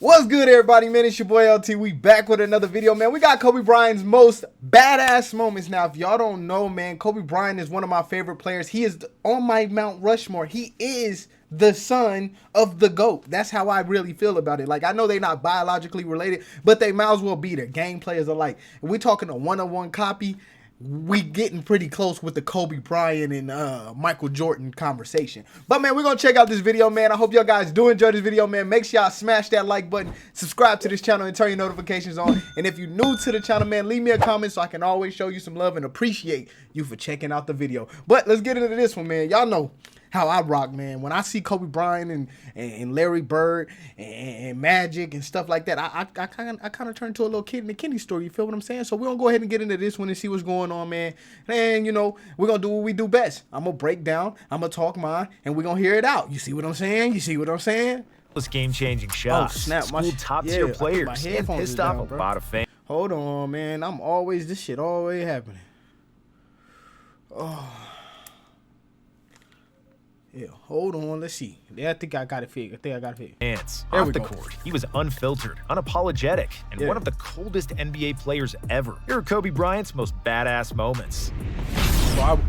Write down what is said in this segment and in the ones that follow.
What's good, everybody, man? It's your boy LT. We back with another video, man. We got Kobe Bryant's most badass moments. Now, if y'all don't know, man, Kobe Bryant is one of my favorite players. He is on my Mount Rushmore. He is the son of the GOAT. That's how I really feel about it. Like, I know they're not biologically related, but they might as well be. Their game players alike. If we're talking a one-on-one copy, we getting pretty close with the Kobe Bryant and Michael Jordan conversation. But, man, we're going to check out this video, man. I hope y'all guys do enjoy this video, man. Make sure y'all smash that like button, subscribe to this channel, and turn your notifications on. And if you're new to the channel, man, leave me a comment so I can always show you some love and appreciate you for checking out the video. But let's get into this one, man. Y'all know how I rock, man. When I see Kobe Bryant and Larry Bird and Magic and stuff like that, I kind of turn to a little kid in the candy store. You feel what I'm saying? So we're going to go ahead and get into this one and see what's going on, man. And, you know, we're going to do what we do best. I'm going to break down, I'm going to talk mine, and we're going to hear it out. You see what I'm saying? You see what I'm saying? This game-changing shots. Oh, snap. School top-tier players and pissed off a lot of fans. Hold on, man. This shit always happening. Oh. Yeah, hold on. Let's see. Yeah, I think I got it figured. Off the court, he was unfiltered, unapologetic, and one of the coldest NBA players ever. Here are Kobe Bryant's most badass moments.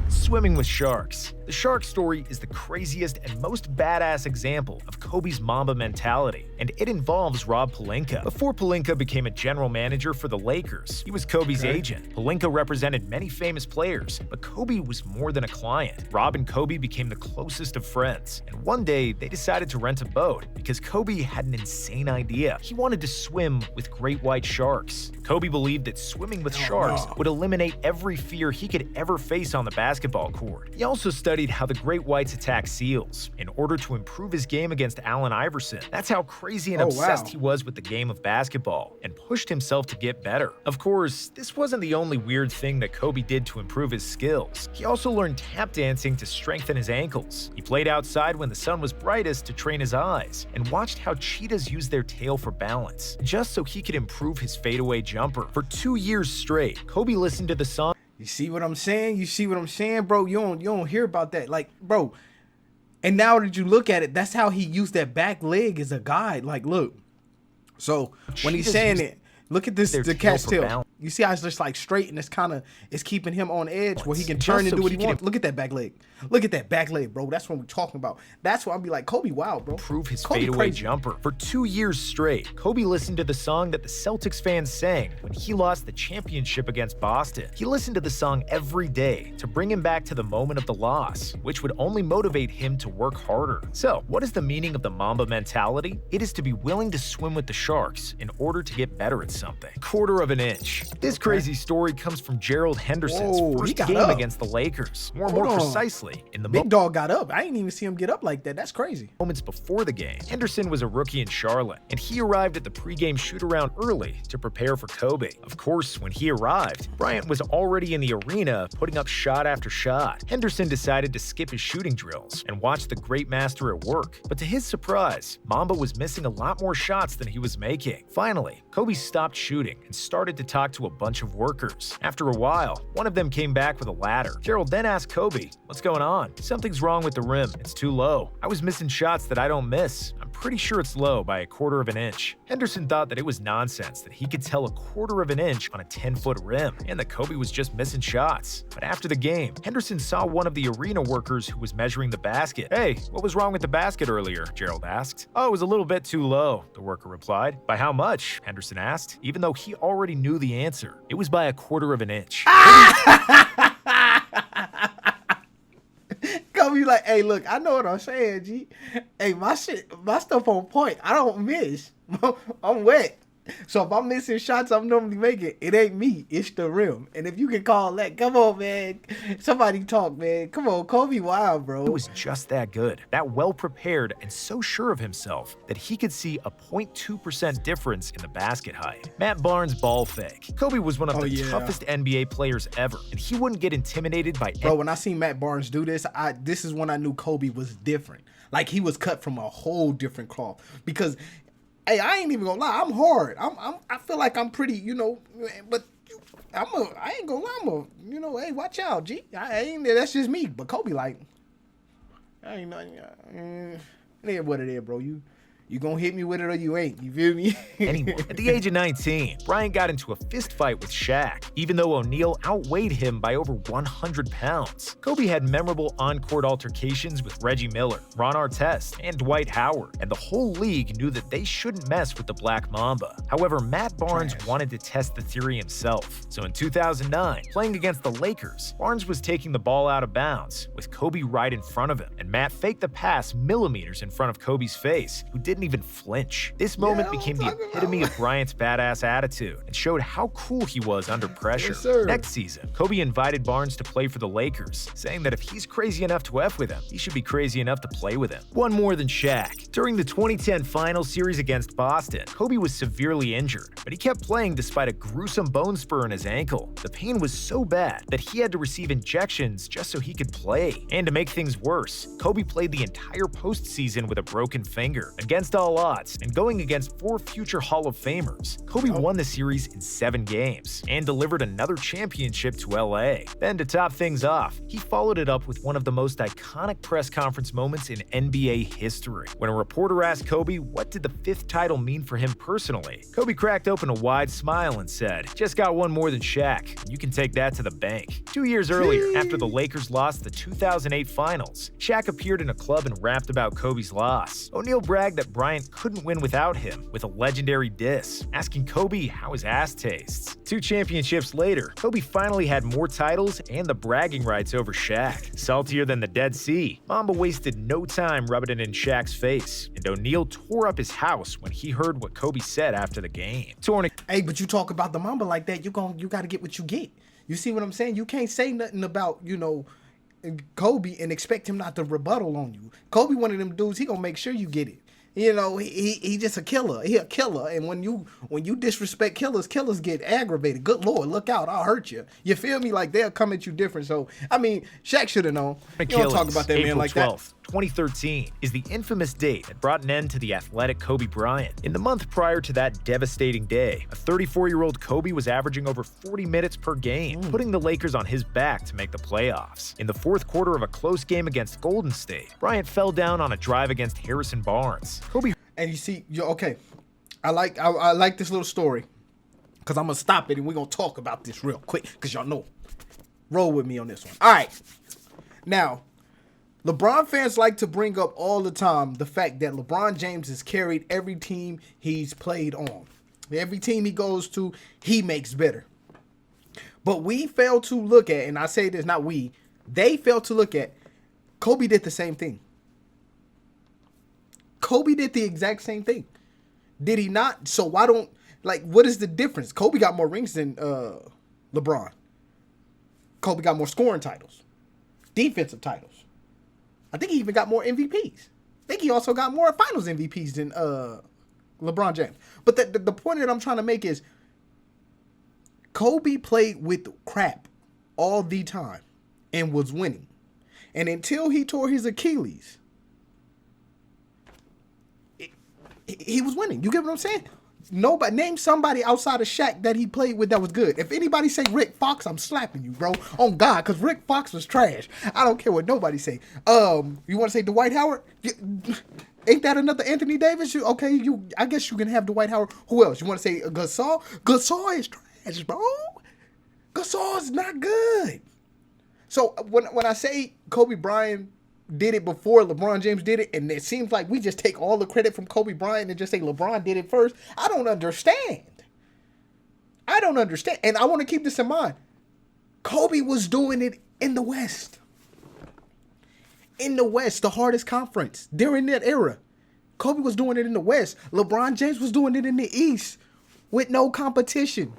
Swimming with sharks. The shark story is the craziest and most badass example of Kobe's Mamba mentality, and it involves Rob Pelinka. Before Pelinka became a general manager for the Lakers, he was Kobe's agent. Pelinka represented many famous players, but Kobe was more than a client. Rob and Kobe became the closest of friends, and one day they decided to rent a boat because Kobe had an insane idea. He wanted to swim with great white sharks. Kobe believed that swimming with sharks would eliminate every fear he could ever face on the basketball court. He also studied how the great whites attack seals in order to improve his game against Allen Iverson. That's how crazy and obsessed he was with the game of basketball, and pushed himself to get better. Of course, this wasn't the only weird thing that Kobe did to improve his skills. He also learned tap dancing to strengthen his ankles. He played outside when the sun was brightest to train his eyes, and watched how cheetahs use their tail for balance, just so he could improve his fadeaway jumper. For 2 years straight, Kobe listened to the song. You see what I'm saying? You see what I'm saying, bro? You don't hear about that. Like, bro, and now that you look at it, that's how he used that back leg as a guide. Like, look. So when he's saying it, look at this, the cat's tail. You see how it's just like straight, and it's keeping him on edge where he can turn and do what he wants. Look at that back leg. Look at that back leg, bro. That's what we're talking about. That's why I'll be like, Kobe, wow, bro. Improve his fadeaway jumper. For 2 years straight, Kobe listened to the song that the Celtics fans sang when he lost the championship against Boston. He listened to the song every day to bring him back to the moment of the loss, which would only motivate him to work harder. So, what is the meaning of the Mamba mentality? It is to be willing to swim with the sharks in order to get better at something. Quarter of an inch. This crazy story comes from Gerald Henderson's first game against the Lakers. More precisely, in the big dog got up. I didn't even see him get up like that. That's crazy. Moments before the game, Henderson was a rookie in Charlotte, and he arrived at the pregame shoot-around early to prepare for Kobe. Of course, when he arrived, Bryant was already in the arena putting up shot after shot. Henderson decided to skip his shooting drills and watch the great master at work. But to his surprise, Mamba was missing a lot more shots than he was making. Finally, Kobe stopped shooting and started to talk to a bunch of workers. After a while, one of them came back with a ladder. Gerald then asked Kobe, "What's going on?" "Something's wrong with the rim. It's too low. I was missing shots that I don't miss. I'm pretty sure it's low by a quarter of an inch." Henderson thought that it was nonsense that he could tell a quarter of an inch on a 10-foot rim, and that Kobe was just missing shots. But after the game, Henderson saw one of the arena workers who was measuring the basket. "Hey, what was wrong with the basket earlier?" Gerald asked. "Oh, it was a little bit too low," the worker replied. "By how much?" Henderson asked, even though he already knew the answer. It was by a quarter of an inch. Kobe like, hey, look, I know what I'm saying, G. Hey, my stuff on point. I don't miss. I'm wet. So if I'm missing shots I'm normally making, it ain't me, it's the rim. And if you can call that, come on, man. Somebody talk, man. Come on, Kobe wild, bro. He was just that good, that well-prepared, and so sure of himself that he could see a 0.2% difference in the basket height. Matt Barnes' ball fake. Kobe was one of the toughest NBA players ever, and he wouldn't get intimidated by Bro, when I seen Matt Barnes do this, this is when I knew Kobe was different. Like, he was cut from a whole different cloth. Because hey, I ain't even gonna lie. I'm hard. I feel like I'm pretty, you know, but I ain't gonna lie. You know, hey, watch out, G. I ain't. That's just me. But Kobe, like, I ain't nothing. It is what it is, bro. You You gonna hit me with it or you ain't. You feel me? Anyway, at the age of 19, Bryant got into a fist fight with Shaq, even though O'Neal outweighed him by over 100 pounds. Kobe had memorable on-court altercations with Reggie Miller, Ron Artest, and Dwight Howard, and the whole league knew that they shouldn't mess with the Black Mamba. However, Matt Barnes wanted to test the theory himself. So in 2009, playing against the Lakers, Barnes was taking the ball out of bounds, with Kobe right in front of him, and Matt faked the pass millimeters in front of Kobe's face, who didn't even flinch. This moment became the epitome of Bryant's badass attitude and showed how cool he was under pressure. Yes, next season, Kobe invited Barnes to play for the Lakers, saying that if he's crazy enough to F with him, he should be crazy enough to play with him. One more than Shaq. During the 2010 final series against Boston, Kobe was severely injured, but he kept playing despite a gruesome bone spur in his ankle. The pain was so bad that he had to receive injections just so he could play. And to make things worse, Kobe played the entire postseason with a broken finger. Against all odds, and going against 4 future Hall of Famers, Kobe won the series in 7 games and delivered another championship to LA. Then to top things off, he followed it up with one of the most iconic press conference moments in NBA history. When a reporter asked Kobe what did the 5th title mean for him personally, Kobe cracked open a wide smile and said, "Just got one more than Shaq. You can take that to the bank." 2 years earlier, after the Lakers lost the 2008 finals, Shaq appeared in a club and rapped about Kobe's loss. O'Neal bragged that Bryant couldn't win without him with a legendary diss, asking Kobe how his ass tastes. 2 championships later, Kobe finally had more titles and the bragging rights over Shaq. Saltier than the Dead Sea, Mamba wasted no time rubbing it in Shaq's face, and O'Neal tore up his house when he heard what Kobe said after the game. Hey, but you talk about the Mamba like that, you gotta get what you get. You see what I'm saying? You can't say nothing about, Kobe and expect him not to rebuttal on you. Kobe, one of them dudes, he gonna make sure you get it. He just a killer. He a killer, and when you disrespect killers, killers get aggravated. Good Lord, look out! I'll hurt you. You feel me? Like they'll come at you different. So I mean, Shaq should have known. You don't talk about that man like that. 2013 is the infamous date that brought an end to the athletic Kobe Bryant. In the month prior to that devastating day, a 34-year-old Kobe was averaging over 40 minutes per game, putting the Lakers on his back to make the playoffs. In the 4th quarter of a close game against Golden State, Bryant fell down on a drive against Harrison Barnes. Kobe, and you see, okay, I like this little story, because I'm gonna stop it and we're gonna talk about this real quick, because y'all know. Roll with me on this one. All right, now. LeBron fans like to bring up all the time the fact that LeBron James has carried every team he's played on. Every team he goes to, he makes better. But we fail to look at, and I say this, not we, they fail to look at, Kobe did the same thing. Kobe did the exact same thing. Did he not? So why don't, what is the difference? Kobe got more rings than LeBron. Kobe got more scoring titles, defensive titles. I think he even got more MVPs. I think he also got more finals MVPs than LeBron James. But the point that I'm trying to make is Kobe played with crap all the time and was winning. And until he tore his Achilles, he was winning. You get what I'm saying? Nobody, name somebody outside of Shaq that he played with that was good. If anybody say Rick Fox, I'm slapping you, bro. On God, because Rick Fox was trash. I don't care what nobody say. You want to say Dwight Howard? Ain't that another Anthony Davis? I guess you can have Dwight Howard. Who else? You want to say Gasol? Gasol is trash, bro. Gasol is not good. So when I say Kobe Bryant did it before LeBron James did it, and it seems like we just take all the credit from Kobe Bryant and just say LeBron did it first, I don't understand. And I want to keep this in mind. Kobe was doing it in the West. In the West, the hardest conference during that era. Kobe was doing it in the West. LeBron James was doing it in the East with no competition.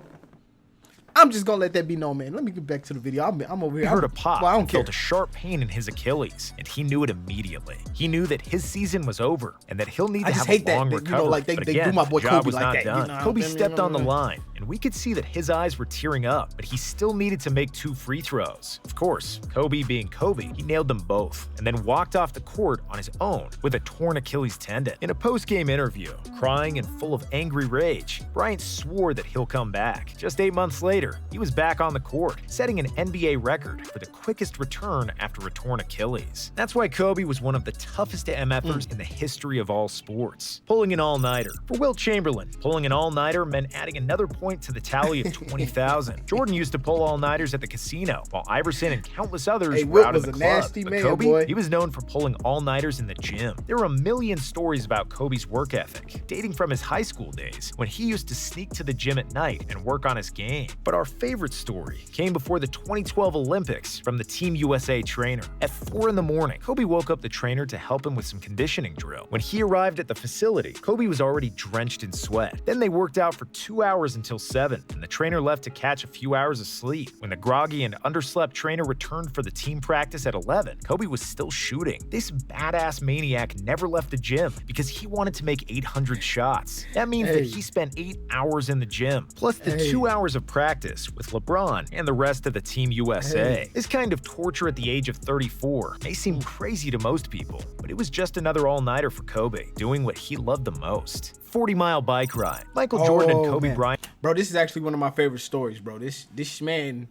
I'm just going to let that be known, man. Let me get back to the video. I'm over here. He heard a pop, well, I don't felt care. a sharp pain in his Achilles, and he knew it immediately. He knew that his season was over and that he'll need to have a long recovery. They again, do my boy the job Kobe was like not that. done. Kobe stepped on the line, and we could see that his eyes were tearing up, but he still needed to make 2 free throws. Of course, Kobe being Kobe, he nailed them both, and then walked off the court on his own with a torn Achilles tendon. In a post-game interview, crying and full of angry rage, Bryant swore that he'll come back. Just 8 months later, later, he was back on the court, setting an NBA record for the quickest return after a torn Achilles. That's why Kobe was one of the toughest MFers in the history of all sports. Pulling an all-nighter. For Wilt Chamberlain, pulling an all-nighter meant adding another point to the tally of 20,000. Jordan used to pull all-nighters at the casino, while Iverson and countless others were out of the club. Nasty but man, Kobe, boy. he was known for pulling all-nighters in the gym. There are a million stories about Kobe's work ethic, dating from his high school days, when he used to sneak to the gym at night and work on his game. But our favorite story came before the 2012 Olympics from the Team USA trainer. At 4 in the morning, Kobe woke up the trainer to help him with some conditioning drill. When he arrived at the facility, Kobe was already drenched in sweat. Then they worked out for 2 hours until 7, and the trainer left to catch a few hours of sleep. When the groggy and underslept trainer returned for the team practice at 11, Kobe was still shooting. This badass maniac never left the gym because he wanted to make 800 shots. That means that he spent 8 hours in the gym, plus the 2 hours of practice with LeBron and the rest of the Team USA. This kind of torture at the age of 34 may seem crazy to most people, but it was just another all-nighter for Kobe, doing what he loved the most. 40-mile bike ride. Michael Jordan and Kobe Bryant. Bro, this is actually one of my favorite stories, bro. This man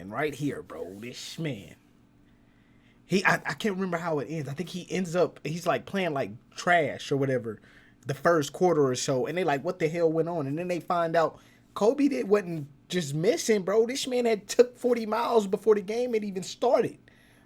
right here, bro. This man. I can't remember how it ends. I think he's like playing like trash or whatever the first quarter or so, and they like, what the hell went on? And then they find out Kobe wasn't just missing, bro. This man had took 40 miles before the game had even started.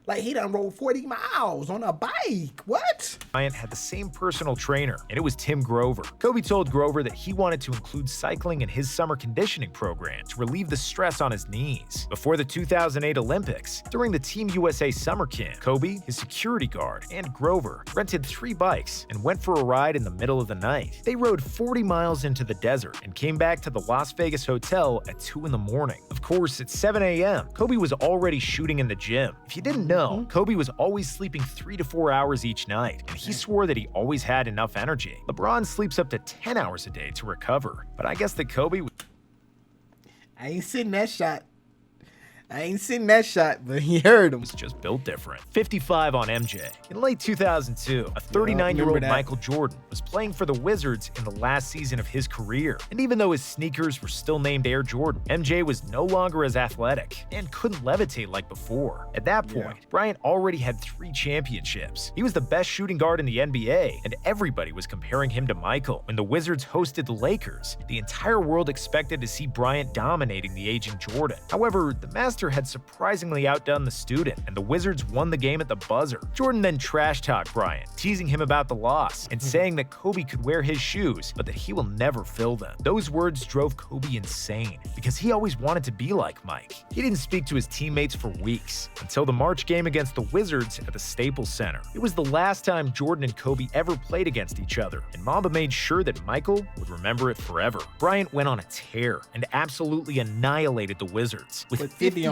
Like, he done rode 40 miles on a bike. What? Bryant had the same personal trainer, and it was Tim Grover. Kobe told Grover that he wanted to include cycling in his summer conditioning program to relieve the stress on his knees. Before the 2008 Olympics, during the Team USA summer camp, Kobe, his security guard, and Grover rented 3 bikes and went for a ride in the middle of the night. They rode 40 miles into the desert and came back to the Las Vegas hotel at 2 in the morning. Of course, at 7 a.m., Kobe was already shooting in the gym. If you didn't know, Kobe was always sleeping 3 to 4 hours each night, and he swore that he always had enough energy. LeBron sleeps up to 10 hours a day to recover, but I guess that Kobe was... I ain't sitting that shot, but he heard him. Was just built different. 55 on MJ. In late 2002, a 39-year-old Michael Jordan was playing for the Wizards in the last season of his career. And even though his sneakers were still named Air Jordan, MJ was no longer as athletic and couldn't levitate like before. At that point, Bryant already had 3 championships. He was the best shooting guard in the NBA, and everybody was comparing him to Michael. When the Wizards hosted the Lakers, the entire world expected to see Bryant dominating the aging Jordan. However, the Master had surprisingly outdone the student, and the Wizards won the game at the buzzer. Jordan then trash-talked Bryant, teasing him about the loss and saying that Kobe could wear his shoes, but that he will never fill them. Those words drove Kobe insane, because he always wanted to be like Mike. He didn't speak to his teammates for weeks, until the March game against the Wizards at the Staples Center. It was the last time Jordan and Kobe ever played against each other, and Mamba made sure that Michael would remember it forever. Bryant went on a tear and absolutely annihilated the Wizards, with 55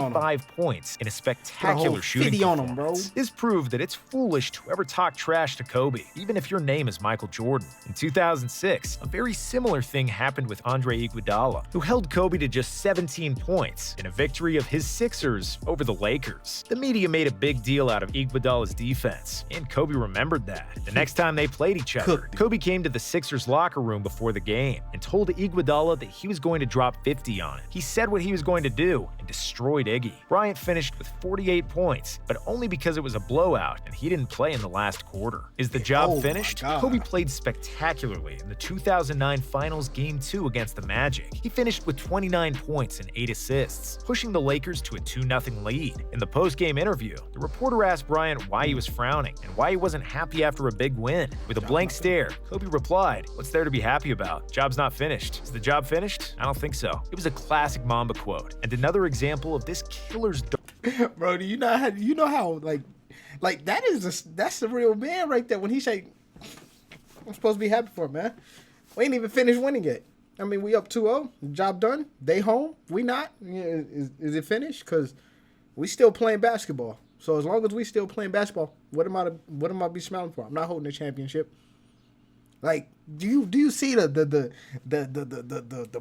points in a spectacular shooting performance. This proved that it's foolish to ever talk trash to Kobe, even if your name is Michael Jordan. In 2006, a very similar thing happened with Andre Iguodala, who held Kobe to just 17 points in a victory of his Sixers over the Lakers. The media made a big deal out of Iguodala's defense, and Kobe remembered that. The next time they played each other, Kobe came to the Sixers locker room before the game and told Iguodala that he was going to drop 50 on it. He said what he was going to do and destroyed Iggy. Bryant finished with 48 points, but only because it was a blowout and he didn't play in the last quarter. Is the job finished? Kobe played spectacularly in the 2009 Finals Game 2 against the Magic. He finished with 29 points and 8 assists, pushing the Lakers to a 2-0 lead. In the post-game interview, the reporter asked Bryant why he was frowning and why he wasn't happy after a big win. With a blank stare, Kobe replied, "What's there to be happy about? Job's not finished." Is the job finished? I don't think so. It was a classic Mamba quote, and another example of this killer's bro, do you know how like that's the real man right there when he say, I'm supposed to be happy for him, man. We ain't even finished winning yet. I mean, we up 2-0, job done, they home, we not. Is it finished? Because we still playing basketball. So as long as we still playing basketball, what am I be smiling for? I'm not holding a championship. Like, do you see the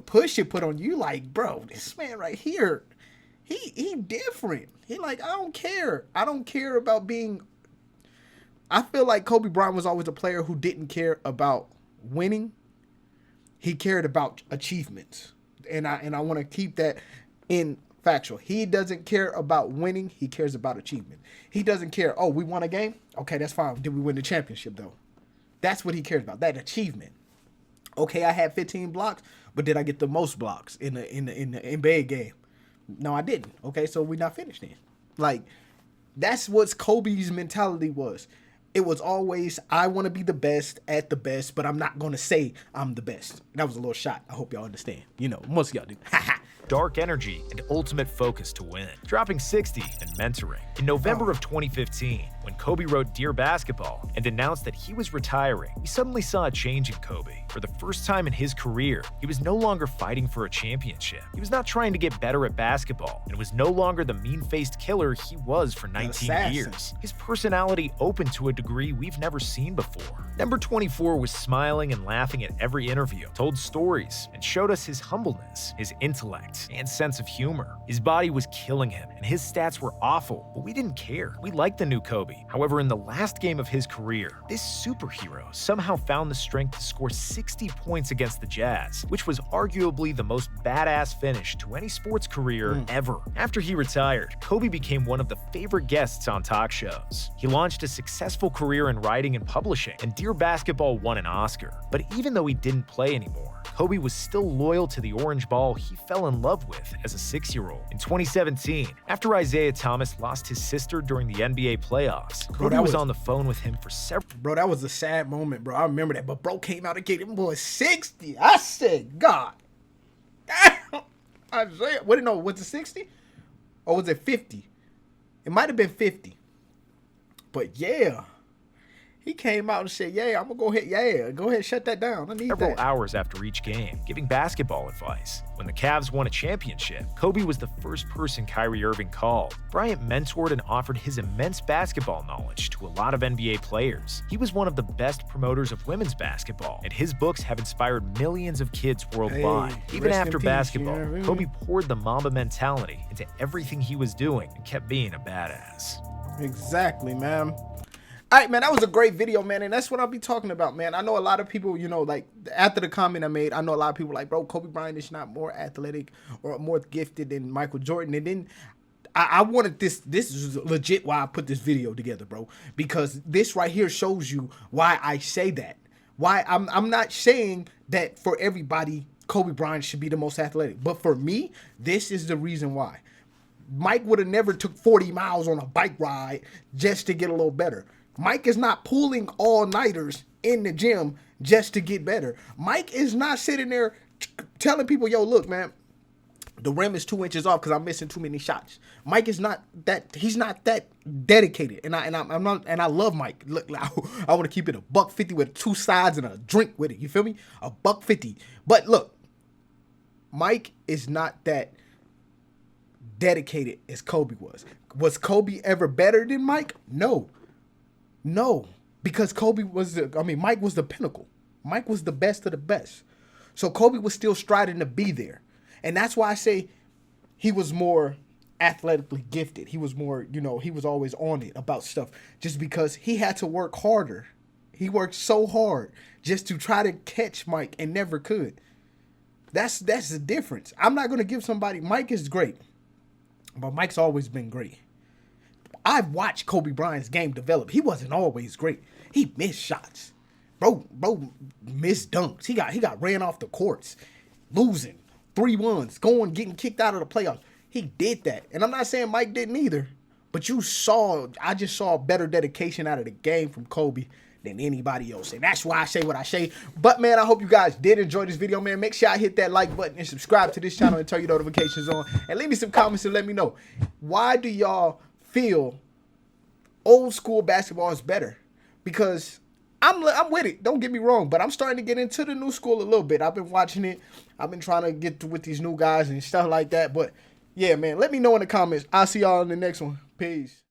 push it put on you? Like, bro, this man right here, he different. He like, I don't care. I don't care about being. I feel like Kobe Bryant was always a player who didn't care about winning. He cared about achievements. and I want to keep that in factual. He doesn't care about winning. He cares about achievement. He doesn't care, oh, we won a game? Okay, that's fine. Did we win the championship, though? That's what he cares about, that achievement. Okay, I had 15 blocks, but did I get the most blocks in the NBA game? No, I didn't. Okay, so we're not finished then. Like, that's what Kobe's mentality was. It was always, I want to be the best at the best, but I'm not going to say I'm the best. That was a little shot. I hope y'all understand. You know, most of y'all do. Dark energy and ultimate focus to win, dropping 60 and mentoring. In November of 2015, when Kobe wrote Dear Basketball and announced that he was retiring, we suddenly saw a change in Kobe. For the first time in his career, he was no longer fighting for a championship. He was not trying to get better at basketball, and was no longer the mean-faced killer he was for 19 years. His personality opened to a degree we've never seen before. Number 24 was smiling and laughing at every interview, told stories, and showed us his humbleness, his intellect, and sense of humor. His body was killing him, and his stats were awful, but we didn't care. We liked the new Kobe. However, in the last game of his career, this superhero somehow found the strength to score 60 points against the Jazz, which was arguably the most badass finish to any sports career ever. After he retired, Kobe became one of the favorite guests on talk shows. He launched a successful career in writing and publishing, and Dear Basketball won an Oscar. But even though he didn't play anymore, Kobe was still loyal to the orange ball he fell in love with as a 6-year-old. In 2017, after Isaiah Thomas lost his sister during the NBA playoffs, Kobe was on the phone with him for several... Bro, that was a sad moment, bro. I remember that. But bro came out and gave them boys 60. I said, God. Damn. Isaiah. What, no, was it 60? Or was it 50? It might have been 50. But yeah. He came out and said, yeah, I'm going to go ahead. Go ahead, shut that down. I need several hours after each game, giving basketball advice. When the Cavs won a championship, Kobe was the first person Kyrie Irving called. Bryant mentored and offered his immense basketball knowledge to a lot of NBA players. He was one of the best promoters of women's basketball, and his books have inspired millions of kids worldwide. Even after basketball, Kobe poured the Mamba mentality into everything he was doing and kept being a badass. Exactly, man. All right, man, that was a great video, man, and that's what I'll be talking about, man. I know a lot of people, you know, like, after the comment I made, I know a lot of people like, bro, Kobe Bryant is not more athletic or more gifted than Michael Jordan. And then I wanted this is legit why I put this video together, bro, because this right here shows you why I say that. Why I'm not saying that for everybody, Kobe Bryant should be the most athletic, but for me, this is the reason why. Mike would have never took 40 miles on a bike ride just to get a little better. Mike is not pulling all-nighters in the gym just to get better. Mike is not sitting there telling people, yo, look, man, the rim is 2 inches off because I'm missing too many shots. Mike is not that, he's not that dedicated. And I love Mike. Look, I want to keep it $150 with 2 sides and a drink with it. You feel me? $150. But look, Mike is not that dedicated as Kobe was. Was Kobe ever better than Mike? No. No, because Kobe was Mike was the pinnacle. Mike was the best of the best. So Kobe was still striving to be there. And that's why I say he was more athletically gifted. He was more, you know, he was always on it about stuff just because he had to work harder. He worked so hard just to try to catch Mike and never could. That's the difference. I'm not going to give somebody, Mike is great, but Mike's always been great. I've watched Kobe Bryant's game develop. He wasn't always great. He missed shots. Bro missed dunks. He got ran off the courts, losing 3-1s, getting kicked out of the playoffs. He did that. And I'm not saying Mike didn't either, but I just saw better dedication out of the game from Kobe than anybody else. And that's why I say what I say. But, man, I hope you guys did enjoy this video, man. Make sure I hit that like button and subscribe to this channel and turn your notifications on. And leave me some comments and let me know, why do y'all feel old school basketball is better? Because I'm with it, don't get me wrong, but I'm starting to get into the new school a little bit. I've been watching it. I've been trying to get with these new guys and stuff like that. But yeah, man, let me know in the comments. I'll see y'all in the next one. Peace.